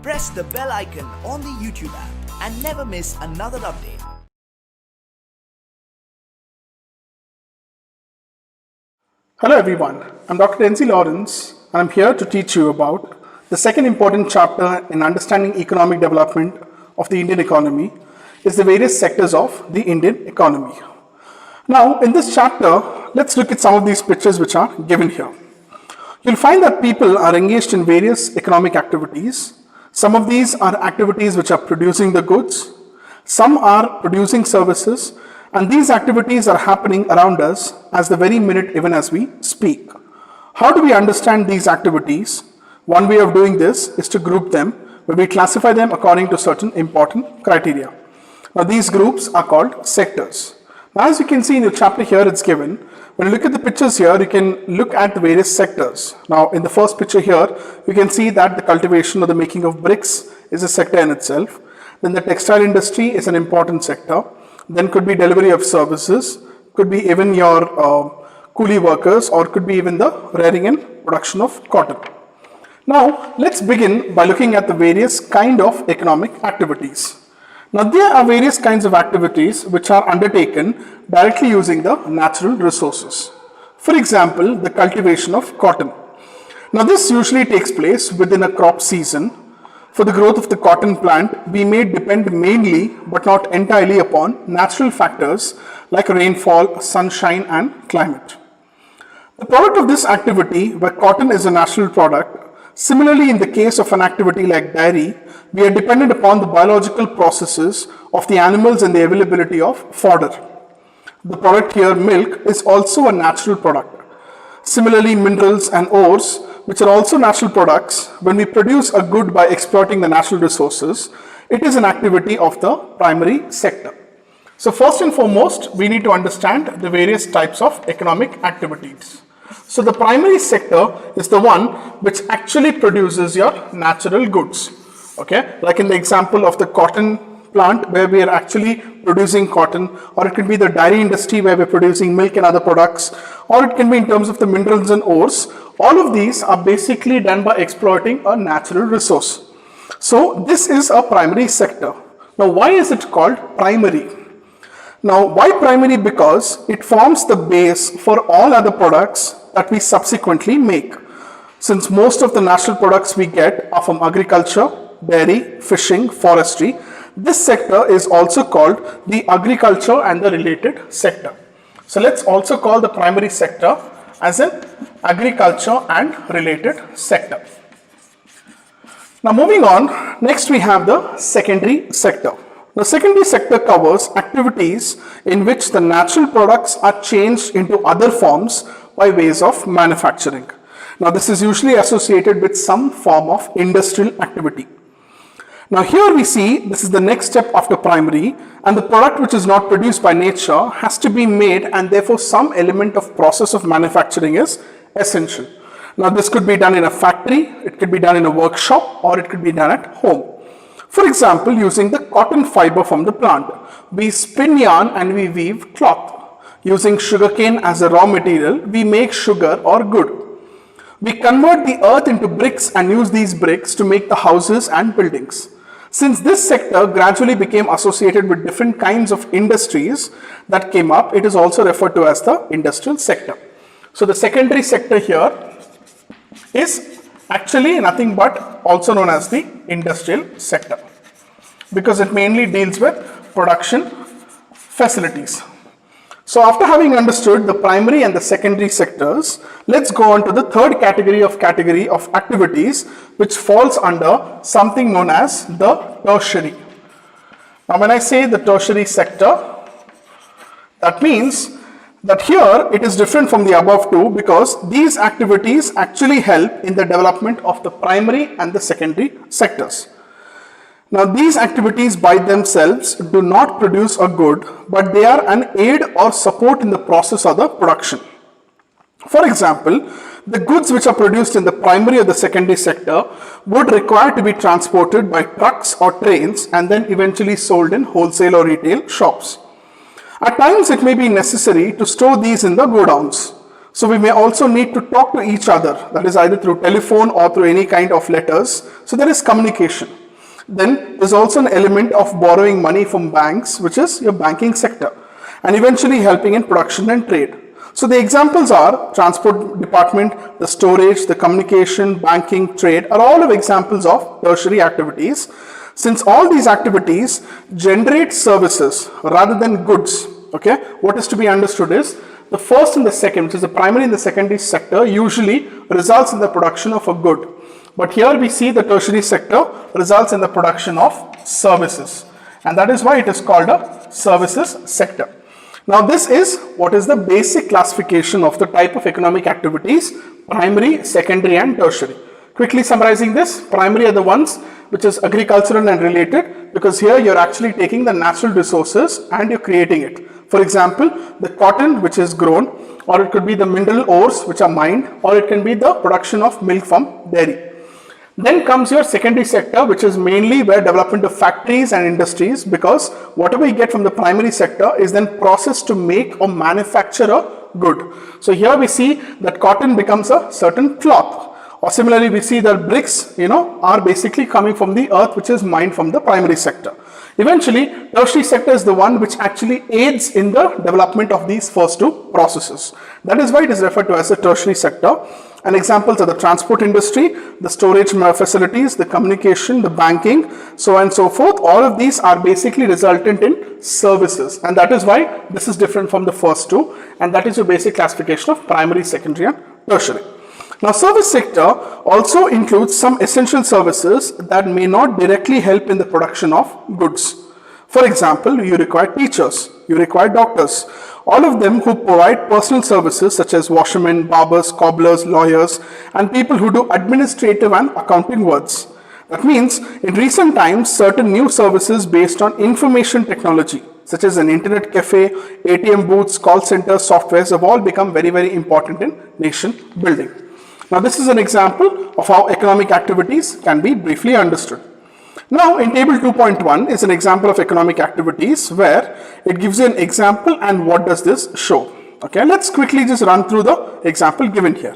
press the bell icon on the YouTube app and never miss another update. Hello everyone, I'm Dr. Denzy and I'm here to teach you about the second important chapter in understanding economic development of the Indian economy is the various sectors of the Indian economy. Now in this chapter, let's look at some of these pictures which are given here. You'll find that people are engaged in various economic activities. Some of these are activities which are producing the goods, some are producing services, and these activities are happening around us as the very minute even as we speak. How do we understand these activities? One way of doing this is to group them, where we classify them according to certain important criteria. Now these groups are called sectors. Now as you can see in the chapter here it's given, when you look at the pictures here, you can look at the various sectors. Now in the first picture here, you can see that the cultivation or the making of bricks is a sector in itself. Then the textile industry is an important sector. Then could be delivery of services, could be even your coolie workers, or could be even the rearing and production of cotton. Now let's begin by looking at the various kind of economic activities. Now there are various kinds of activities which are undertaken directly using the natural resources. For example, the cultivation of cotton. Now this usually takes place within a crop season. For the growth of the cotton plant, we may depend mainly but not entirely upon natural factors like rainfall, sunshine and climate. The product of this activity, where cotton is a natural product, similarly in the case of an activity like dairy, we are dependent upon the biological processes of the animals and the availability of fodder. The product here, milk, is also a natural product. Similarly, minerals and ores, which are also natural products, when we produce a good by exploiting the natural resources, it is an activity of the primary sector. So first and foremost, we need to understand the various types of economic activities. So the primary sector is the one which actually produces your natural goods. Okay, like in the example of the cotton plant where we are actually producing cotton, or it could be the dairy industry where we're producing milk and other products, or it can be in terms of the minerals and ores. All of these are basically done by exploiting a natural resource. So this is a primary sector. Now why is it called primary? Now why primary? Because it forms the base for all other products that we subsequently make. Since most of the natural products we get are from agriculture, dairy, fishing, forestry, this sector is also called the agriculture and the related sector. So let's also call the primary sector as an agriculture and related sector. Now moving on, next we have the secondary sector. The secondary sector covers activities in which the natural products are changed into other forms by ways of manufacturing. Now this is usually associated with some form of industrial activity. Now here we see this is the next step after primary, and the product which is not produced by nature has to be made, and therefore some element of process of manufacturing is essential. Now this could be done in a factory, it could be done in a workshop, or it could be done at home. For example, using the cotton fiber from the plant, we spin yarn and we weave cloth. Using sugarcane as a raw material, we make sugar or good. We convert the earth into bricks and use these bricks to make the houses and buildings. Since this sector gradually became associated with different kinds of industries that came up, it is also referred to as the industrial sector. So the secondary sector here is actually nothing but also known as the industrial sector, because it mainly deals with production facilities. So after having understood the primary and the secondary sectors, let's go on to the third category of activities which falls under something known as the tertiary. Now when I say the tertiary sector, that means that here it is different from the above two, because these activities actually help in the development of the primary and the secondary sectors. Now these activities by themselves do not produce a good, but they are an aid or support in the process of the production. For example, the goods which are produced in the primary or the secondary sector would require to be transported by trucks or trains and then eventually sold in wholesale or retail shops. At times it may be necessary to store these in the godowns. So we may also need to talk to each other, that is either through telephone or through any kind of letters. So there is communication. Then there's also an element of borrowing money from banks, which is your banking sector, and eventually helping in production and trade. So the examples are transport department, the storage, the communication, banking, trade are all of examples of tertiary activities. Since all these activities generate services rather than goods, okay, what is to be understood is the first and the second, which is the primary and the secondary sector, usually results in the production of a good. But here we see the tertiary sector results in the production of services, and that is why it is called a services sector. Now this is what is the basic classification of the type of economic activities: primary, secondary and tertiary. Quickly summarizing this, primary are the ones which is agricultural and related, because here you're actually taking the natural resources and you're creating it. For example, the cotton which is grown, or it could be the mineral ores which are mined, or it can be the production of milk from dairy. Then comes your secondary sector, which is mainly where development of factories and industries, because whatever you get from the primary sector is then processed to make or manufacture a good. So here we see that cotton becomes a certain cloth, or similarly we see that bricks, are basically coming from the earth which is mined from the primary sector. Eventually, tertiary sector is the one which actually aids in the development of these first two processes. That is why it is referred to as a tertiary sector. And examples are the transport industry, the storage facilities, the communication, the banking, so on and so forth. All of these are basically resultant in services, and that is why this is different from the first two, and that is your basic classification of primary, secondary and tertiary. Now, service sector also includes some essential services that may not directly help in the production of goods. For example, you require teachers, you require doctors, all of them who provide personal services such as washermen, barbers, cobblers, lawyers, and people who do administrative and accounting works. That means in recent times, certain new services based on information technology, such as an internet cafe, ATM booths, call centers, softwares have all become very, very important in nation building. Now, this is an example of how economic activities can be briefly understood. Now, in table 2.1 is an example of economic activities where it gives you an example and what does this show. Okay, let's quickly just run through the example given here.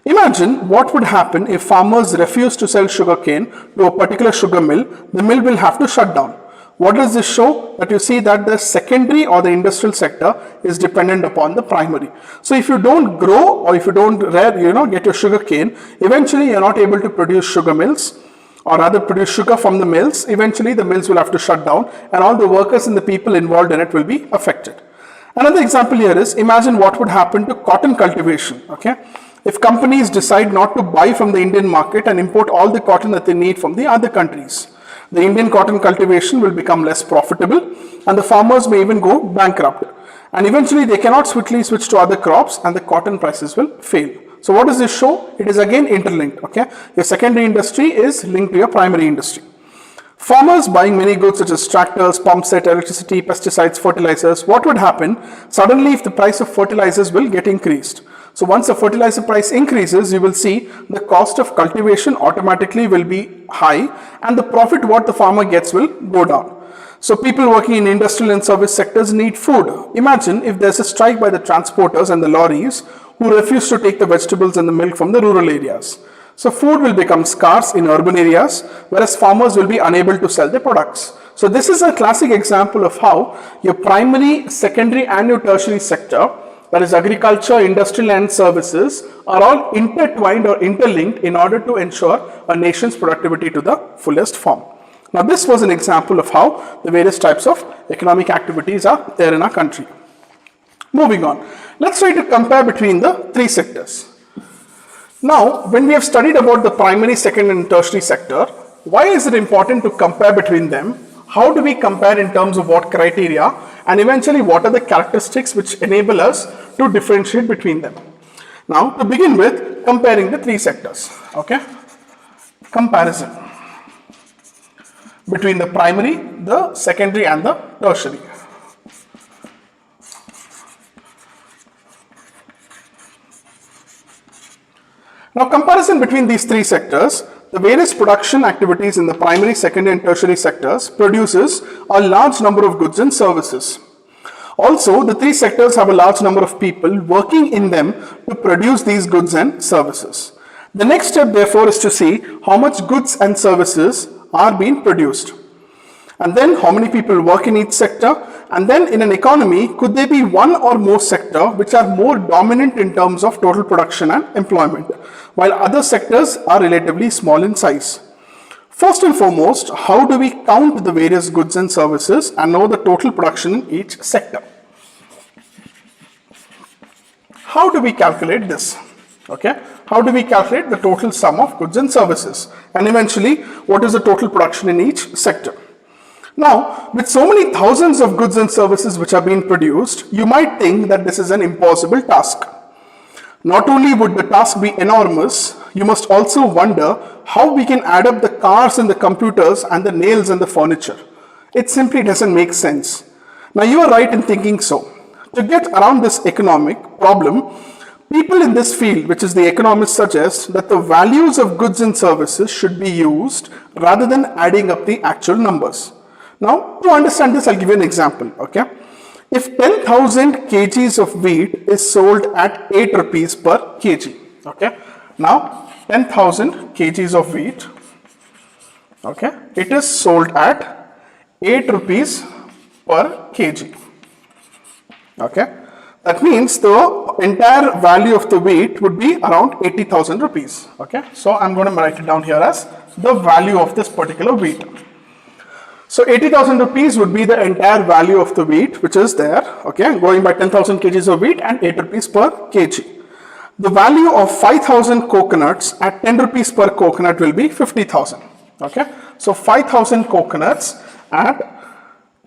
Imagine what would happen if farmers refuse to sell sugarcane to a particular sugar mill. The mill will have to shut down. What does this show? That you see that the secondary or the industrial sector is dependent upon the primary. So if you don't grow or if you don't get your sugarcane, eventually you're not able to produce sugar mills, or rather produce sugar from the mills. Eventually the mills will have to shut down and all the workers and the people involved in it will be affected. Another example here is, imagine what would happen to cotton cultivation. Okay, if companies decide not to buy from the Indian market and import all the cotton that they need from the other countries, the Indian cotton cultivation will become less profitable and the farmers may even go bankrupt, and eventually they cannot quickly switch to other crops and the cotton prices will fail. So what does this show? It is again interlinked. Okay, your secondary industry is linked to your primary industry. Farmers buying many goods such as tractors, pump set, electricity, pesticides, fertilizers. What would happen suddenly if the price of fertilizers will get increased? So once the fertilizer price increases, you will see the cost of cultivation automatically will be high and the profit what the farmer gets will go down. So people working in industrial and service sectors need food. Imagine if there's a strike by the transporters and the lorries who refuse to take the vegetables and the milk from the rural areas. So food will become scarce in urban areas, whereas farmers will be unable to sell their products. So this is a classic example of how your primary, secondary and your tertiary sector, that is agriculture, industrial and services, are all intertwined or interlinked in order to ensure a nation's productivity to the fullest form. Now this was an example of how the various types of economic activities are there in our country. Moving on, let's try to compare between the three sectors. Now, when we have studied about the primary, secondary and tertiary sector, why is it important to compare between them? How do we compare in terms of what criteria, and eventually what are the characteristics which enable us to differentiate between them? Now, to begin with, comparing the three sectors. Okay, comparison between the primary, the secondary and the tertiary. Now, comparison between these three sectors, the various production activities in the primary, secondary and tertiary sectors produces a large number of goods and services. Also, the three sectors have a large number of people working in them to produce these goods and services. The next step, therefore, is to see how much goods and services are being produced. And then how many people work in each sector, and then in an economy, could there be one or more sector which are more dominant in terms of total production and employment, while other sectors are relatively small in size. First and foremost, how do we count the various goods and services and know the total production in each sector? How do we calculate this? Okay, how do we calculate the total sum of goods and services, and eventually what is the total production in each sector? Now, with so many thousands of goods and services which are being produced, you might think that this is an impossible task. Not only would the task be enormous, you must also wonder how we can add up the cars and the computers and the nails and the furniture. It simply doesn't make sense. Now, you are right in thinking so. To get around this economic problem, people in this field, which is the economists, suggest that the values of goods and services should be used rather than adding up the actual numbers. Now, to understand this, I'll give you an example, okay? If 10,000 kgs of wheat is sold at 8 rupees per kg, okay? Now, 10,000 kgs of wheat, okay? It is sold at 8 rupees per kg, okay? That means the entire value of the wheat would be around 80,000 rupees, okay? So, I'm going to write it down here as the value of this particular wheat. So 80,000 rupees would be the entire value of the wheat which is there, okay, going by 10,000 kgs of wheat and 8 rupees per kg. The value of 5,000 coconuts at 10 rupees per coconut will be 50,000, okay. So 5,000 coconuts at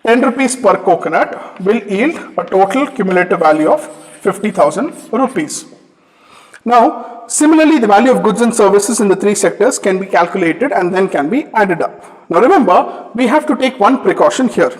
10 rupees per coconut will yield a total cumulative value of 50,000 rupees. Now, similarly, the value of goods and services in the three sectors can be calculated and then can be added up. Now remember, we have to take one precaution here.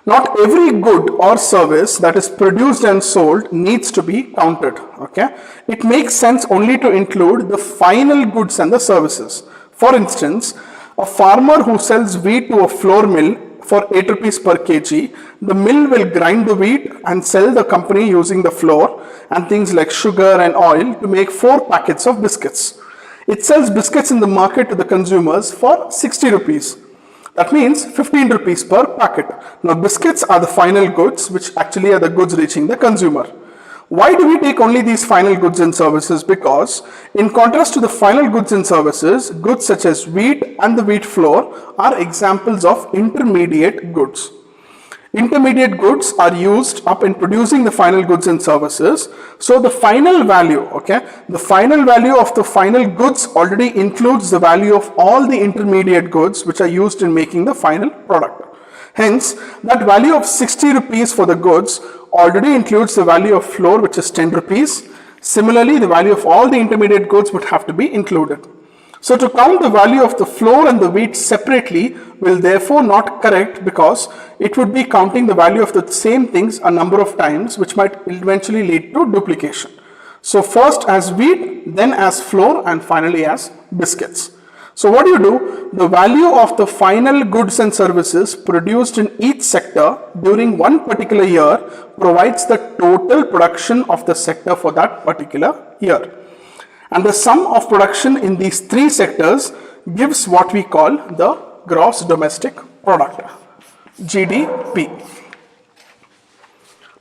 Not every good or service that is produced and sold needs to be counted, okay? It makes sense only to include the final goods and the services. For instance, a farmer who sells wheat to a flour mill for 8 rupees per kg, the mill will grind the wheat and sell the company using the flour and things like sugar and oil to make 4 packets of biscuits. It sells biscuits in the market to the consumers for 60 rupees. That means 15 rupees per packet. Now, biscuits are the final goods, which actually are the goods reaching the consumer. Why do we take only these final goods and services? Because in contrast to the final goods and services, goods such as wheat and the wheat flour are examples of intermediate goods. Intermediate goods are used up in producing the final goods and services. So the final value, okay, the final value of the final goods already includes the value of all the intermediate goods which are used in making the final product. Hence, that value of 60 rupees for the goods already includes the value of flour, which is 10 rupees. Similarly, the value of all the intermediate goods would have to be included. So to count the value of the flour and the wheat separately will therefore not correct, because it would be counting the value of the same things a number of times, which might eventually lead to duplication. So first as wheat, then as flour, and finally as biscuits. So what do? The value of the final goods and services produced in each sector during one particular year provides the total production of the sector for that particular year. And the sum of production in these three sectors gives what we call the gross domestic product, GDP.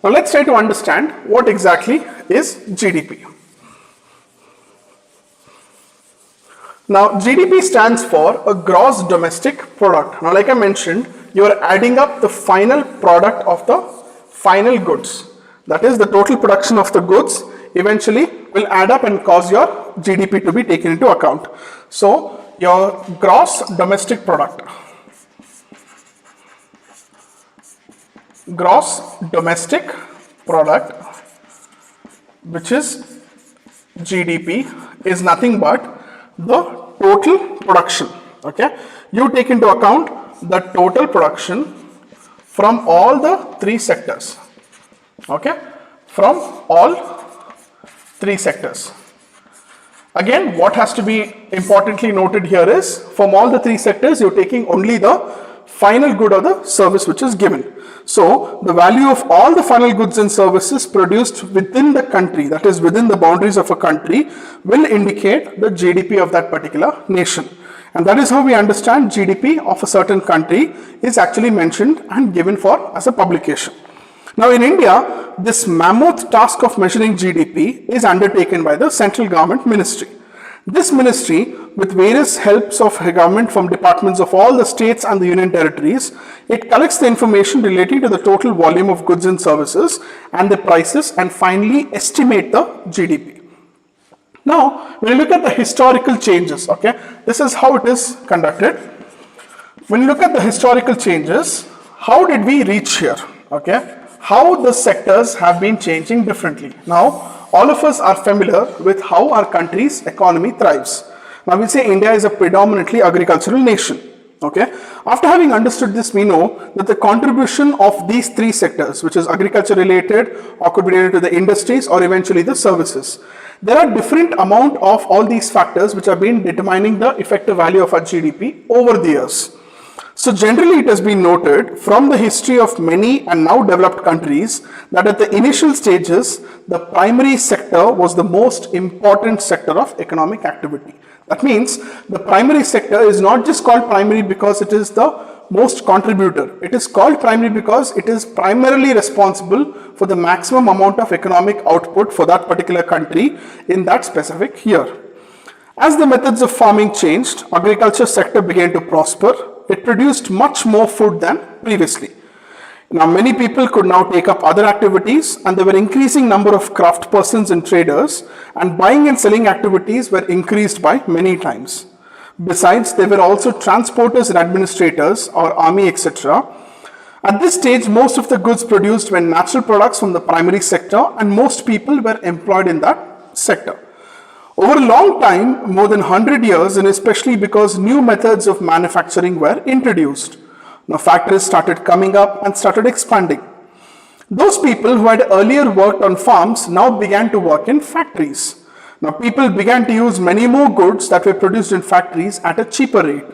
Now let's try to understand what exactly is GDP. Now GDP stands for a gross domestic product. Now like I mentioned, you are adding up the final product of the final goods. That is, the total production of the goods eventually will add up and cause your GDP to be taken into account. So your gross domestic product, which is GDP, is nothing but the total production. Okay, you take into account the total production from all the three sectors. Okay, from all three sectors. Again, what has to be importantly noted here is, from all the three sectors, you're taking only the final good or the service which is given. So the value of all the final goods and services produced within the country, that is within the boundaries of a country, will indicate the GDP of that particular nation. And that is how we understand GDP of a certain country is actually mentioned and given for as a publication. Now in India, this mammoth task of measuring GDP is undertaken by the central government ministry. This ministry, with various helps of government from departments of all the states and the union territories, it collects the information relating to the total volume of goods and services and the prices and finally estimate the GDP. Now, when you look at the historical changes, okay, this is how it is conducted. When you look at the historical changes, how did we reach here, okay? How the sectors have been changing differently. Now, all of us are familiar with how our country's economy thrives. Now, we say India is a predominantly agricultural nation, okay? After having understood this, we know that the contribution of these three sectors, which is agriculture related or could be related to the industries or eventually the services, there are different amount of all these factors which have been determining the effective value of our GDP over the years. So generally it has been noted from the history of many and now developed countries that at the initial stages, the primary sector was the most important sector of economic activity. That means the primary sector is not just called primary because it is the most contributor. It is called primary because it is primarily responsible for the maximum amount of economic output for that particular country in that specific year. As the methods of farming changed, agriculture sector began to prosper. It produced much more food than previously. Now, many people could now take up other activities and there were increasing number of craft persons and traders, and buying and selling activities were increased by many times. Besides, there were also transporters and administrators or army, etc. At this stage, most of the goods produced were natural products from the primary sector and most people were employed in that sector. Over a long time, more than 100 years, and especially because new methods of manufacturing were introduced. Now factories started coming up and started expanding. Those people who had earlier worked on farms now began to work in factories. Now people began to use many more goods that were produced in factories at a cheaper rate.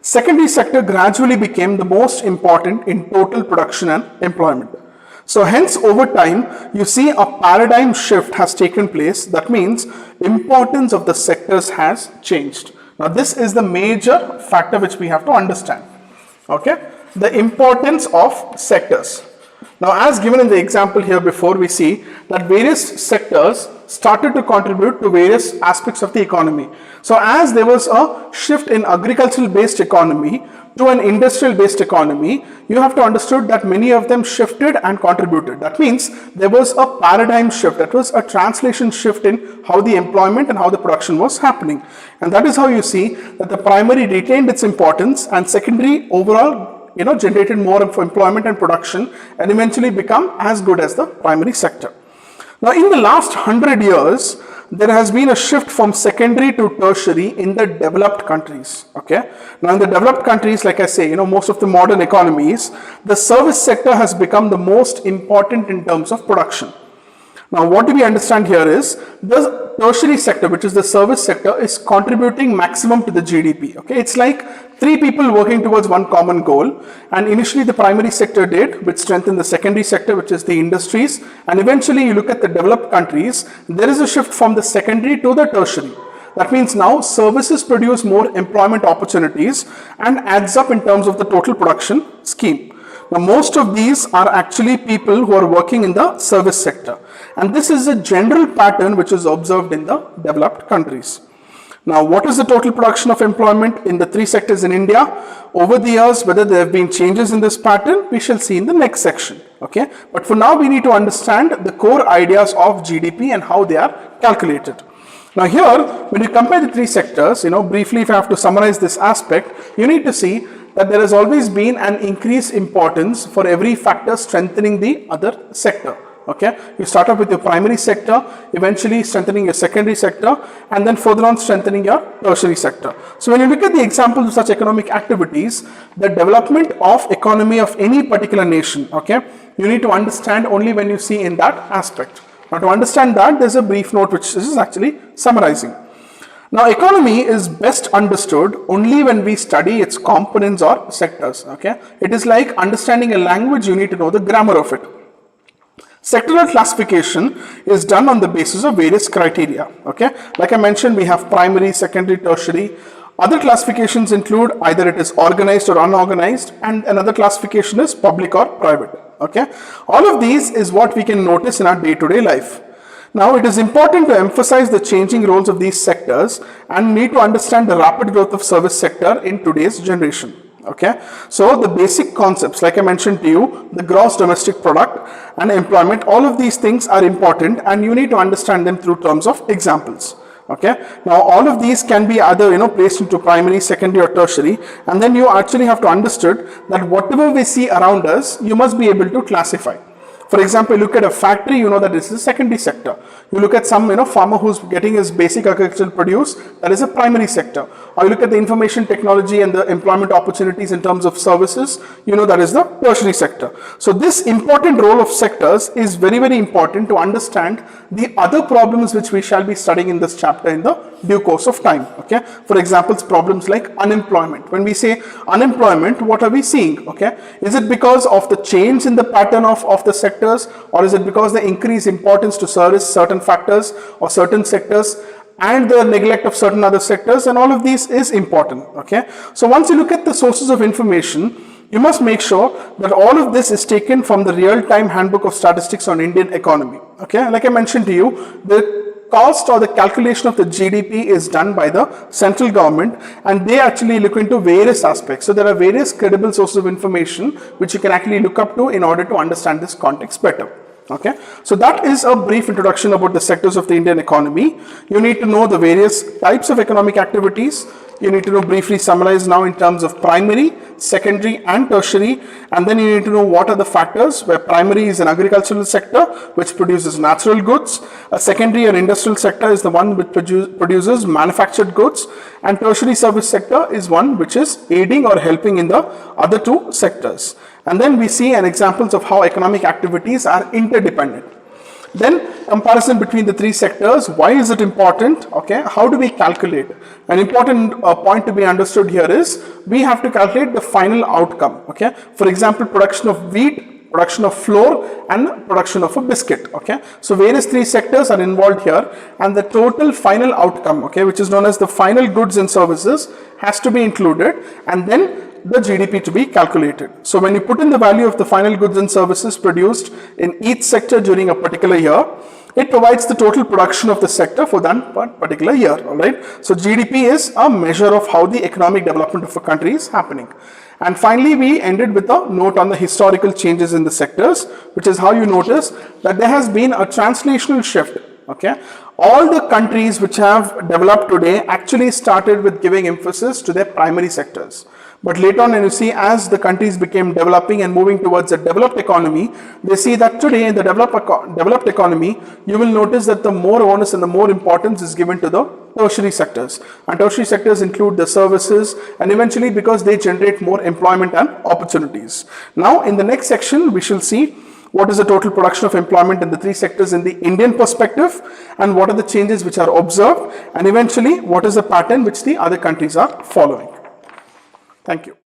Secondary sector gradually became the most important in total production and employment. So hence over time, you see a paradigm shift has taken place. That means importance of the sectors has changed. Now this is the major factor which we have to understand. Okay, the importance of sectors. Now as given in the example here before, we see that various sectors started to contribute to various aspects of the economy. So as there was a shift in agricultural based economy to an industrial based economy, you have to understood that many of them shifted and contributed. That means there was a paradigm shift, that was a translation shift in how the employment and how the production was happening. And that is how you see that the primary retained its importance and secondary overall generated more employment and production and eventually become as good as the primary sector. Now in the last 100 years, there has been a shift from secondary to tertiary in the developed countries. Okay. Now in the developed countries, like I say, most of the modern economies, the service sector has become the most important in terms of production. Now what do we understand here is the tertiary sector, which is the service sector, is contributing maximum to the GDP. Okay, it's like three people working towards one common goal, and initially the primary sector did, which strengthened the secondary sector, which is the industries, and eventually you look at the developed countries, there is a shift from the secondary to the tertiary. That means now services produce more employment opportunities and adds up in terms of the total production scheme. Now most of these are actually people who are working in the service sector, and this is a general pattern which is observed in the developed countries. Now what is the total production of employment in the three sectors in India? Over the years, whether there have been changes in this pattern, we shall see in the next section. Okay, but for now we need to understand the core ideas of GDP and how they are calculated. Now here, when you compare the three sectors, briefly if I have to summarize this aspect, you need to see that there has always been an increased importance for every factor strengthening the other sector. Okay, you start off with your primary sector, eventually strengthening your secondary sector, and then further on strengthening your tertiary sector. So when you look at the examples of such economic activities, the development of economy of any particular nation, okay, you need to understand only when you see in that aspect. Now to understand that, there's a brief note which this is actually summarizing. Now, economy is best understood only when we study its components or sectors. Okay, it is like understanding a language, you need to know the grammar of it. Sectoral classification is done on the basis of various criteria. Okay, like I mentioned, we have primary, secondary, tertiary. Other classifications include either it is organized or unorganized, and another classification is public or private. Okay, all of these is what we can notice in our day-to-day life. Now, it is important to emphasize the changing roles of these sectors and need to understand the rapid growth of service sector in today's generation. Okay, so the basic concepts, like I mentioned to you, the gross domestic product and employment, all of these things are important and you need to understand them through terms of examples. Okay, now all of these can be either placed into primary, secondary or tertiary, and then you actually have to understand that whatever we see around us, you must be able to classify. For example, you look at a factory, you know that this is a secondary sector. You look at some farmer who's getting his basic agricultural produce, that is a primary sector. Or you look at the information technology and the employment opportunities in terms of services, you know that is the tertiary sector. So this important role of sectors is very, very important to understand the other problems which we shall be studying in this chapter in the due course of time. Okay, for example, problems like unemployment. When we say unemployment, what are we seeing? Okay, is it because of the change in the pattern of the sectors, or is it because the increased importance to service certain factors or certain sectors and the neglect of certain other sectors? And all of these is important. Okay, so once you look at the sources of information, you must make sure that all of this is taken from the real-time handbook of statistics on Indian economy. Okay, like I mentioned to you, the cost or the calculation of the GDP is done by the central government and they actually look into various aspects. So there are various credible sources of information which you can actually look up to in order to understand this context better. Okay, so that is a brief introduction about the sectors of the Indian economy. You need to know the various types of economic activities. You need to know briefly summarize now in terms of primary, secondary and tertiary, and then you need to know what are the factors where primary is an agricultural sector which produces natural goods, a secondary or industrial sector is the one which produces manufactured goods, and tertiary service sector is one which is aiding or helping in the other two sectors. And then we see an examples of how economic activities are interdependent. Then comparison between the three sectors, why is it important? Okay, how do we calculate? An important point to be understood here is we have to calculate the final outcome. Okay, for example, production of wheat, production of flour and production of a biscuit. Okay, so various three sectors are involved here and the total final outcome, okay, which is known as the final goods and services, has to be included and then the GDP to be calculated. So when you put in the value of the final goods and services produced in each sector during a particular year, it provides the total production of the sector for that particular year. All right. So GDP is a measure of how the economic development of a country is happening. And finally, we ended with a note on the historical changes in the sectors, which is how you notice that there has been a translational shift. Okay, all the countries which have developed today actually started with giving emphasis to their primary sectors. But later on, and you see, as the countries became developing and moving towards a developed economy, they see that today in the developed economy, you will notice that the more onus and the more importance is given to the tertiary sectors. And tertiary sectors include the services and eventually because they generate more employment and opportunities. Now, in the next section, we shall see what is the total production of employment in the three sectors in the Indian perspective and what are the changes which are observed and eventually what is the pattern which the other countries are following. Thank you.